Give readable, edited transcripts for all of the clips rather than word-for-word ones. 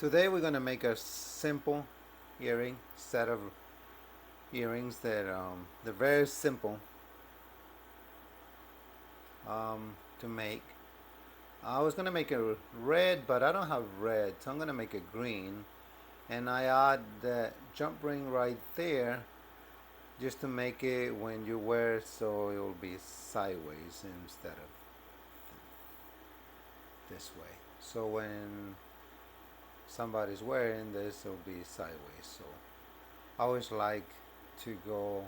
Today we're gonna make a simple earring set of earrings that they're very simple to make. I was gonna make a red, but I don't have red, so I'm gonna make a green, and I add the jump ring right there just to make it when you wear it so it will be sideways instead of this way. So when somebody's wearing this, it'll be sideways. So I always like to go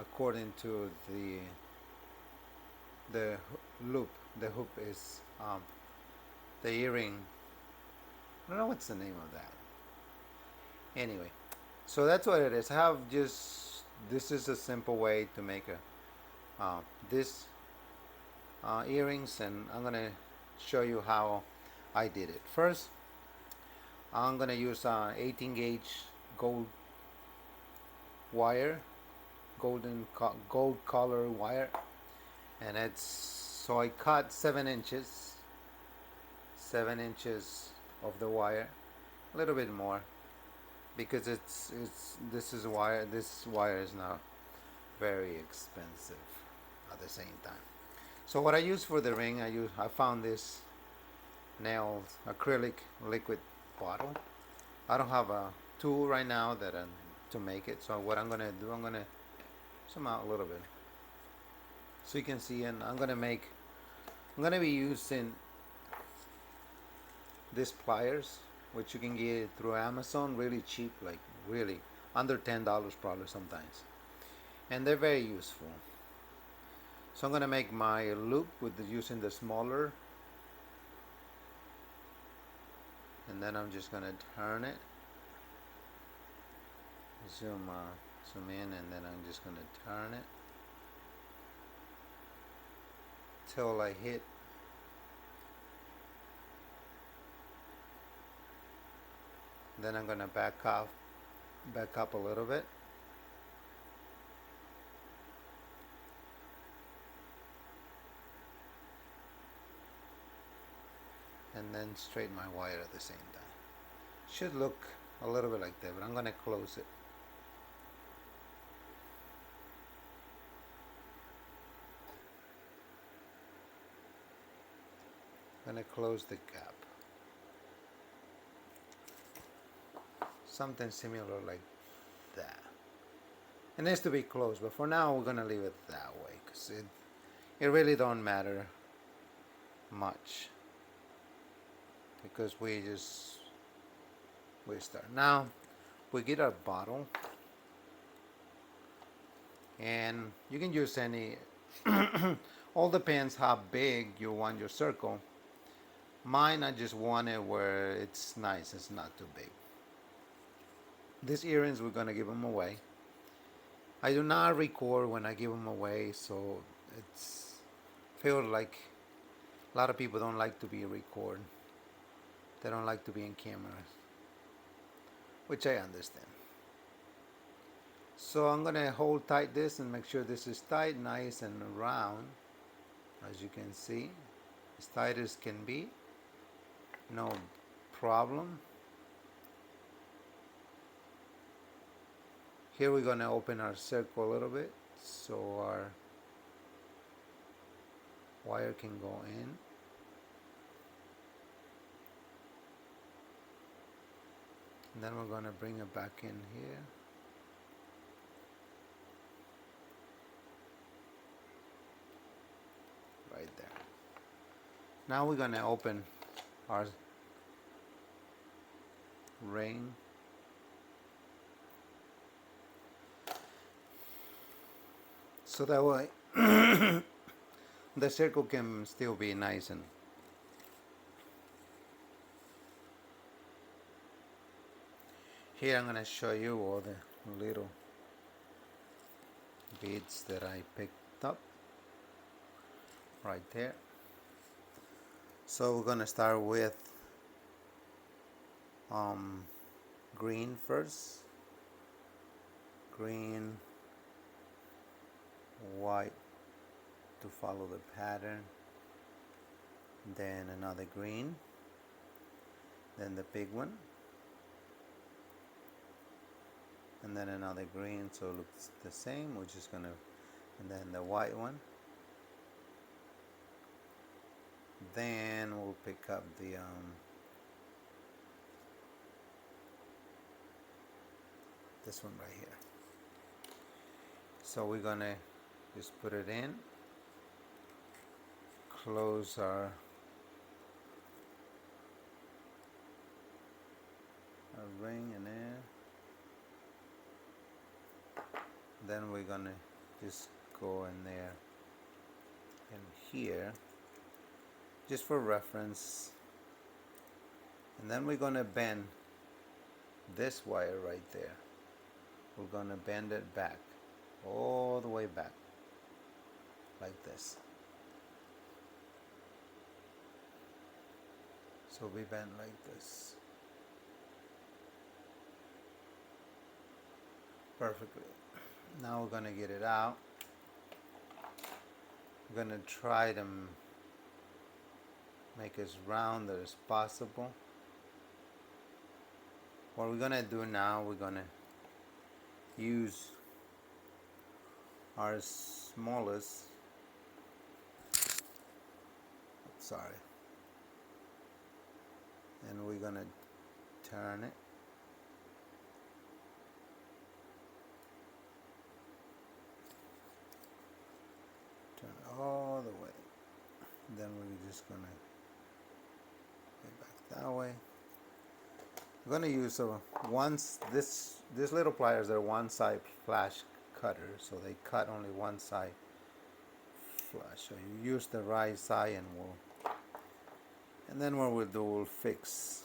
according to the loop. The hoop is the earring. I don't know what's the name of that. Anyway, so that's what it is. I have just this is a simple way to make this earrings, and I'm gonna show you how I did it. First, I'm gonna use 18 gauge gold wire, gold color wire, and it's so I cut 7 inches, 7 inches of the wire, a little bit more because it's this is wire. This wire is not very expensive at the same time. So what I use for the ring, I found this nail acrylic liquid bottle. I don't have a tool right now to make it. So what I'm gonna do, I'm gonna zoom out a little bit so you can see, and I'm gonna be using these pliers, which you can get through Amazon, really cheap, like really under $10 probably sometimes, and they're very useful. So I'm gonna make my loop using the smaller, and then I'm just gonna turn it, zoom in, and then I'm just gonna turn it till I hit then I'm gonna back up a little bit, and then straighten my wire at the same time. Should look a little bit like that, but I'm gonna close it. I'm gonna close the gap. Something similar like that. It needs to be closed, but for now we're gonna leave it that way because it really don't matter much because we start now. We get our bottle, and you can use any all depends how big you want your circle. Mine, I just want it where it's nice, it's not too big. These earrings, we're gonna give them away. I do not record when I give them away, so it's feel like a lot of people don't like to be recorded. They don't like to be in camera, which I understand. So I'm gonna hold tight this and make sure this is tight, nice and round. As you can see, as tight as can be, no problem. Here we're gonna open our circle a little bit so our wire can go in. And then we're gonna bring it back in here. Right there. Now we're gonna open our ring. So that way the circle can still be nice, and here I'm gonna show you all the little beads that I picked up right there. So we're gonna start with green first. Green, white to follow the pattern, then another green, then the big one, and then another green, so it looks the same. We're just gonna, and then the white one. Then we'll pick up the this one right here. So we're gonna just put it in, close our ring in there. Then we're gonna just go in there and here, just for reference. And then we're gonna bend this wire right there. We're gonna bend it back, all the way back, like this. So we bend like this. Perfectly. Now we're gonna get it out. We're gonna try to make as round as possible. What we're gonna do now, we're gonna use our smallest, sorry, and we're gonna turn it. Turn it all the way. Then we're just gonna get back that way. We're gonna use these little pliers are one side flash cutter, so they cut only one side flush. So you use the right side, and then what we'll do, we'll fix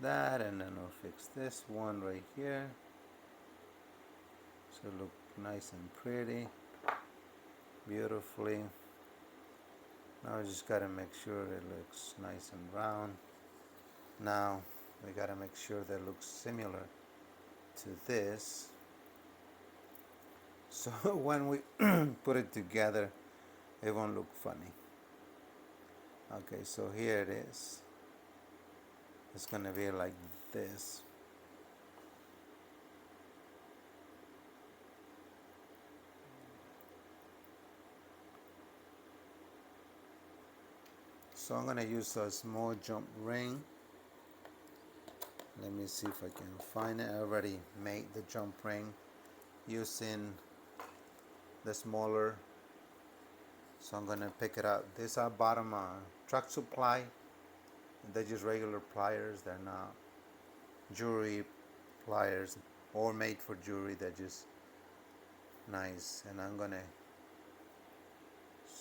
that, and then we'll fix this one right here, so it look nice and pretty, beautifully. Now we just gotta make sure it looks nice and round. Now we gotta make sure that it looks similar to this, so when we put it together it won't look funny. Okay, so here it is. It's gonna be like this. So I'm gonna use a small jump ring. Let me see if I can find it. I already made the jump ring using the smaller. So I'm gonna pick it up. These are bottom Truck Supply. They're just regular pliers. They're not jewelry pliers or made for jewelry. They're just nice. And I'm gonna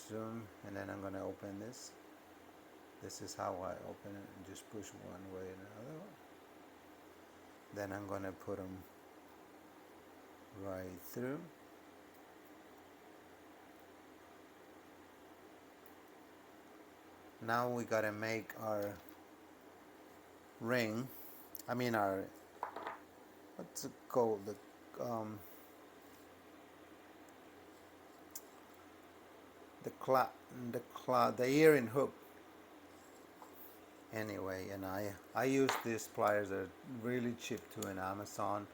zoom, and then I'm gonna open this. This is how I open it, and just push one way and another. Then I'm gonna put them right through. Now we gotta make our ring. I mean our, what's it called? The earring hook. Anyway, and I use these pliers. They're really cheap too in Amazon.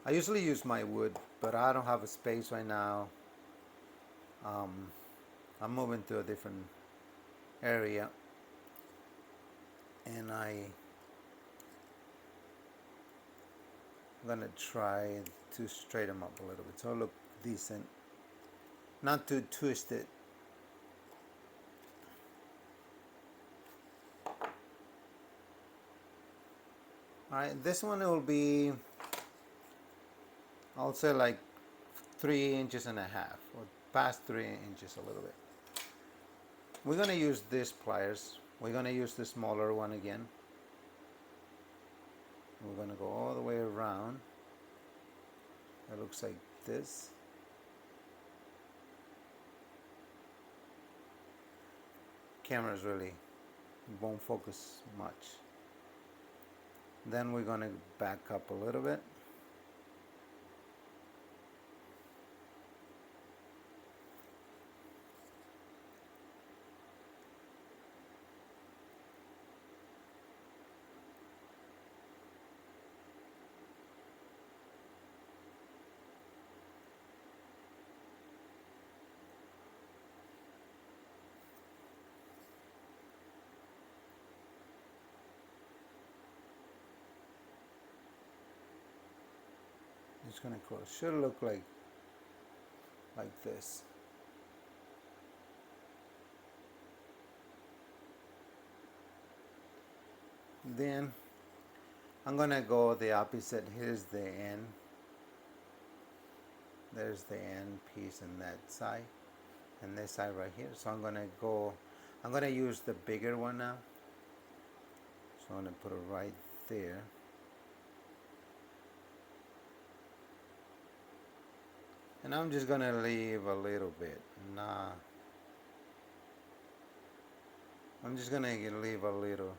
I usually use my wood, but I don't have a space right now. I'm moving to a different area, and I'm gonna try to straighten them up a little bit so it look decent, not too twisted. Alright, this one will be, I'll say like 3.5 inches, or past 3 inches a little bit. We're gonna use these pliers. We're gonna use the smaller one again. We're gonna go all the way around. It looks like this. Cameras really won't focus much. Then we're gonna back up a little bit. just gonna close. Should look like this. Then I'm gonna go the opposite. Here's the end. There's the end piece in that side and this side right here. So I'm gonna use the bigger one now. So I'm gonna put it right there. And I'm just gonna leave a little bit. I'm just gonna leave a little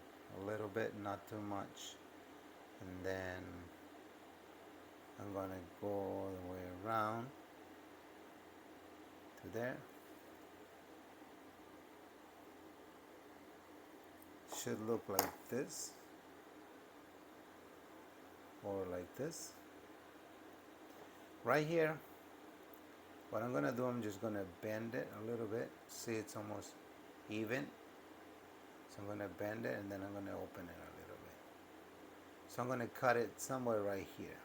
bit, not too much. And then I'm gonna go all the way around to there. Should look like this or like this. Right here, what I'm gonna do, I'm just gonna bend it a little bit. See, it's almost even. So I'm gonna bend it and then I'm gonna open it a little bit. So I'm gonna cut it somewhere right here.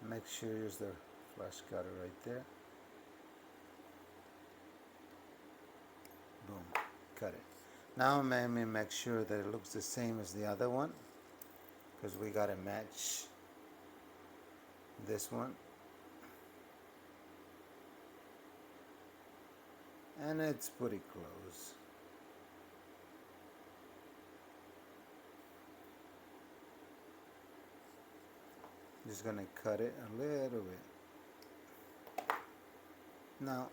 Make sure you use the flush cutter right there. Boom, cut it. Now let me make sure that it looks the same as the other one, because we gotta match this one. And it's pretty close. Just gonna cut it a little bit. Now,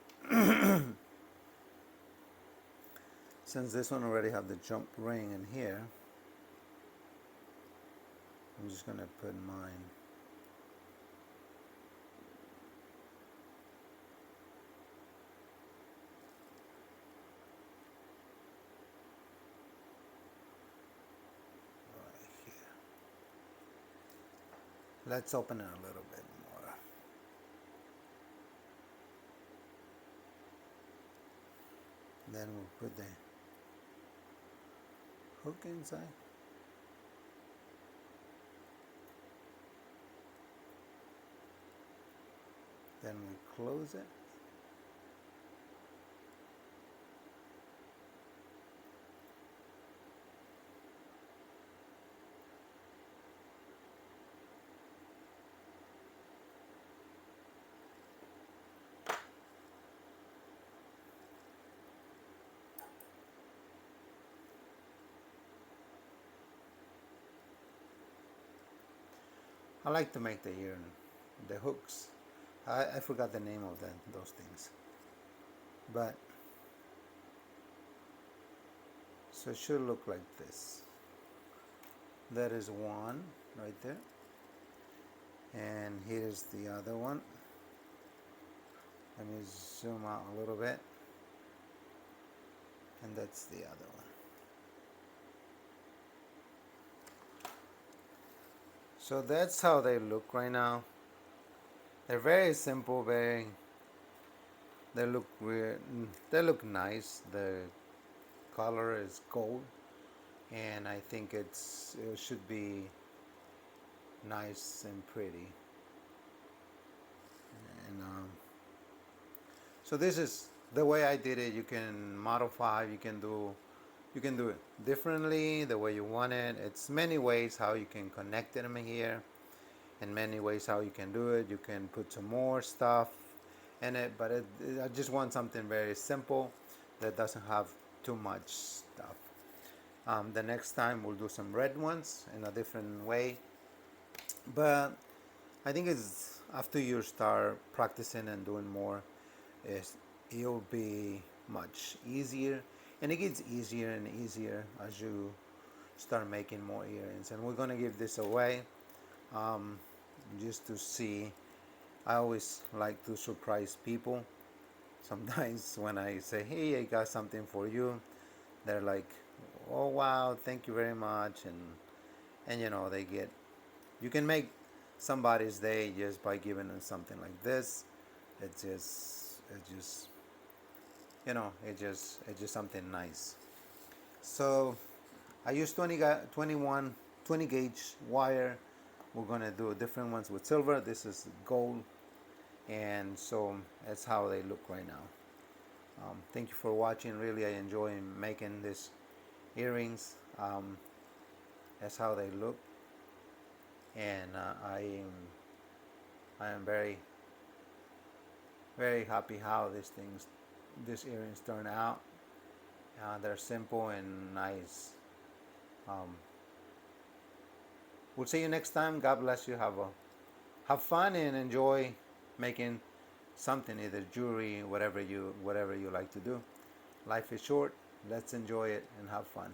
since this one already have the jump ring in here, I'm just gonna put mine right here. Let's open it a little bit more. Then we'll put the hook inside. Then we close it. I like to make the ear, the hooks. I forgot the name of those things. But, so it should look like this. That is one right there. And here's the other one. Let me zoom out a little bit. And that's the other one. So that's how they look right now. They're very simple, they look weird. They look nice. The color is gold, and I think it should be nice and pretty. And so this is the way I did it. You can modify. You can do it differently the way you want it. It's many ways how you can connect them here, and many ways how you can do it. You can put some more stuff in it, but I just want something very simple that doesn't have too much stuff. The next time we'll do some red ones in a different way, but I think it's after you start practicing and doing more, it'll be much easier, and it gets easier and easier as you start making more earrings. And we're gonna give this away, just to see. I always like to surprise people. Sometimes when I say, hey, I got something for you, they're like, oh wow, thank you very much. And they get, you can make somebody's day just by giving them something like this. It's just it's just something nice. So I use 20 gauge wire we're gonna do different ones with silver. This is gold, and so that's how they look right now. Thank you for watching. Really, I enjoy making these earrings. That's how they look, and I am very happy how these earrings turn out. They're simple and nice. Um, we'll see you next time. God bless you. Have fun and enjoy making something, either jewelry, whatever you like to do. Life is short. Let's enjoy it and have fun.